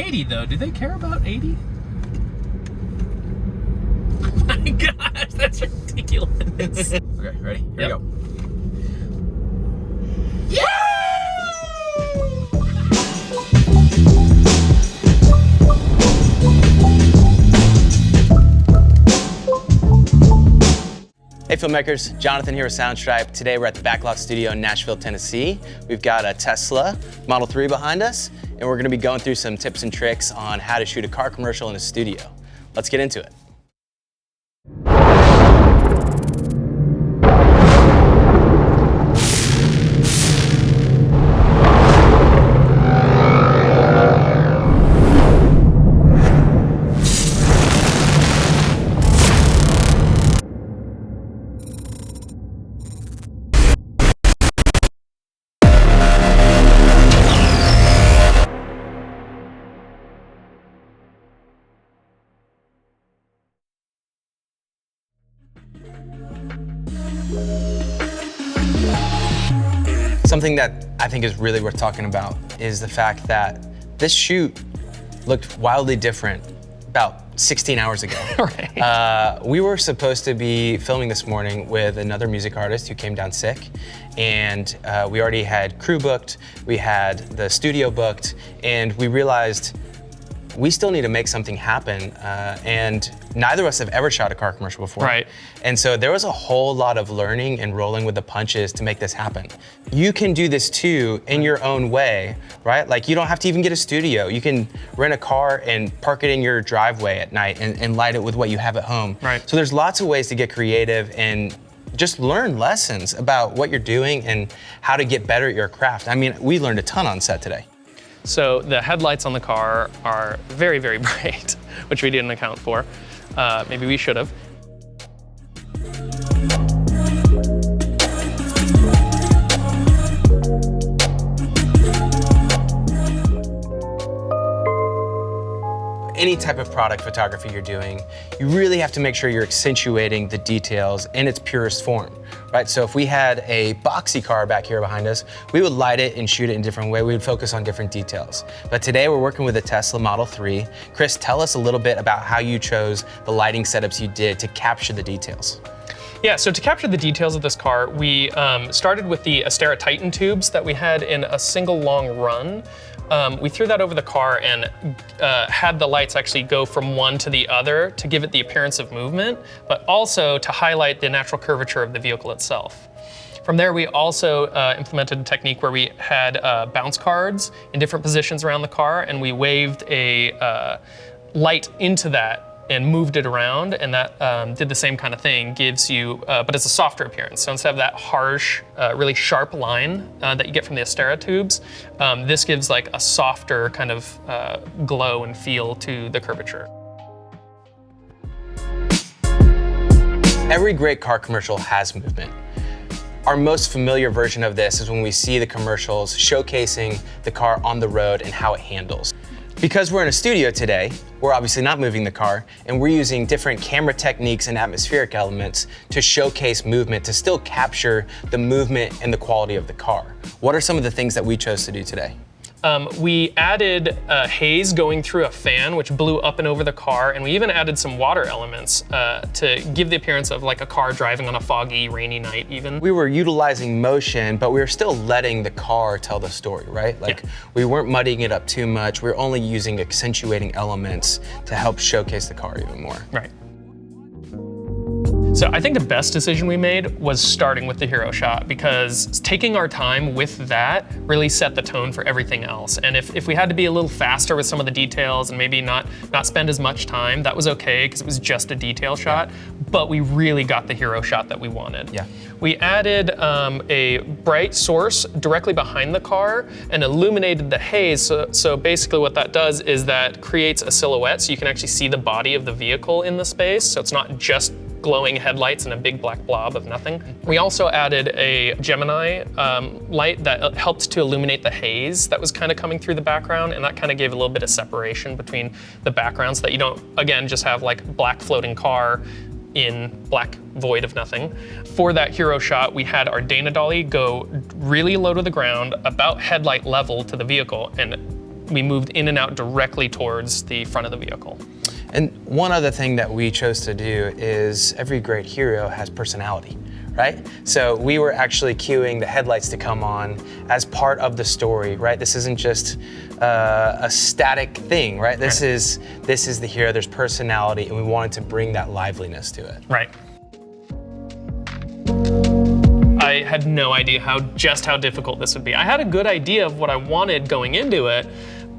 80 though. Do they care about 80? Oh my gosh, that's ridiculous. Okay, ready? Here we go. Hey filmmakers, Jonathan here with Soundstripe. Today we're at the Backlot Studio in Nashville, Tennessee. We've got a Tesla Model 3 behind us, and we're gonna be going through some tips and tricks on how to shoot a car commercial in a studio. Let's get into it. Something that I think is really worth talking about is the fact that this shoot looked wildly different about 16 hours ago. Right. We were supposed to be filming this morning with another music artist who came down sick, and we already had crew booked, we had the studio booked, and we realized we still need to make something happen, and neither of us have ever shot a car commercial before. Right. And so there was a whole lot of learning and rolling with the punches to make this happen. You can do this too in your own way, right? Like you don't have to even get a studio. You can rent a car and park it in your driveway at night and light it with what you have at home. Right. So there's lots of ways to get creative and just learn lessons about what you're doing and how to get better at your craft. I mean, we learned a ton on set today. So the headlights on the car are very, very bright, which we didn't account for. Maybe we should have. Any type of product photography you're doing, you really have to make sure you're accentuating the details in its purest form, right? So if we had a boxy car back here behind us, we would light it and shoot it in a different way. We would focus on different details. But today we're working with a Tesla Model 3. Chris, tell us a little bit about how you chose the lighting setups you did to capture the details. Yeah, so to capture the details of this car, we started with the Astera Titan tubes that we had in a single long run. We threw that over the car and had the lights actually go from one to the other to give it the appearance of movement, but also to highlight the natural curvature of the vehicle itself. From there, we also implemented a technique where we had bounce cards in different positions around the car, and we waved a light into that and moved it around, and that did the same kind of thing, gives you, but it's a softer appearance. So instead of that harsh, really sharp line that you get from the Astera tubes, this gives like a softer kind of glow and feel to the curvature. Every great car commercial has movement. Our most familiar version of this is when we see the commercials showcasing the car on the road and how it handles. Because we're in a studio today, we're obviously not moving the car, and we're using different camera techniques and atmospheric elements to showcase movement, to still capture the movement and the quality of the car. What are some of the things that we chose to do today? We added haze going through a fan, which blew up and over the car, and we even added some water elements to give the appearance of like a car driving on a foggy, rainy night even. We were utilizing motion, but we were still letting the car tell the story, right? Like we weren't muddying it up too much. We were only using accentuating elements to help showcase the car even more. Right. So I think the best decision we made was starting with the hero shot, because taking our time with that really set the tone for everything else. And if we had to be a little faster with some of the details and maybe not spend as much time, that was okay, because it was just a detail shot, but we really got the hero shot that we wanted. Yeah. We added a bright source directly behind the car and illuminated the haze. So basically what that does is that creates a silhouette, so you can actually see the body of the vehicle in the space. So it's not just glowing headlights and a big black blob of nothing. We also added a Gemini light that helped to illuminate the haze that was kind of coming through the background, and that kind of gave a little bit of separation between the backgrounds so that you don't, again, just have like black floating car in black void of nothing. For that hero shot, we had our Dana dolly go really low to the ground, about headlight level to the vehicle, and we moved in and out directly towards the front of the vehicle. And one other thing that we chose to do is every great hero has personality, right? So we were actually cueing the headlights to come on as part of the story, right? This isn't just a static thing, right? This is the hero, there's personality, and we wanted to bring that liveliness to it. Right. I had no idea just how difficult this would be. I had a good idea of what I wanted going into it,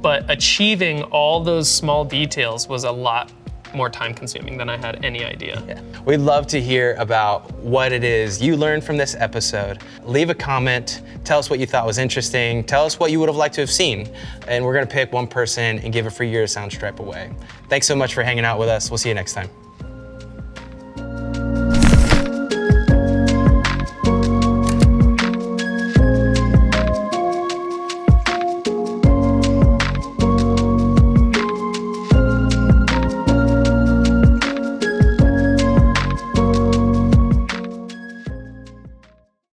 but achieving all those small details was a lot more time consuming than I had any idea. Yeah. We'd love to hear about what it is you learned from this episode. Leave a comment, tell us what you thought was interesting, tell us what you would have liked to have seen, and we're gonna pick one person and give a free year of Soundstripe away. Thanks so much for hanging out with us. We'll see you next time.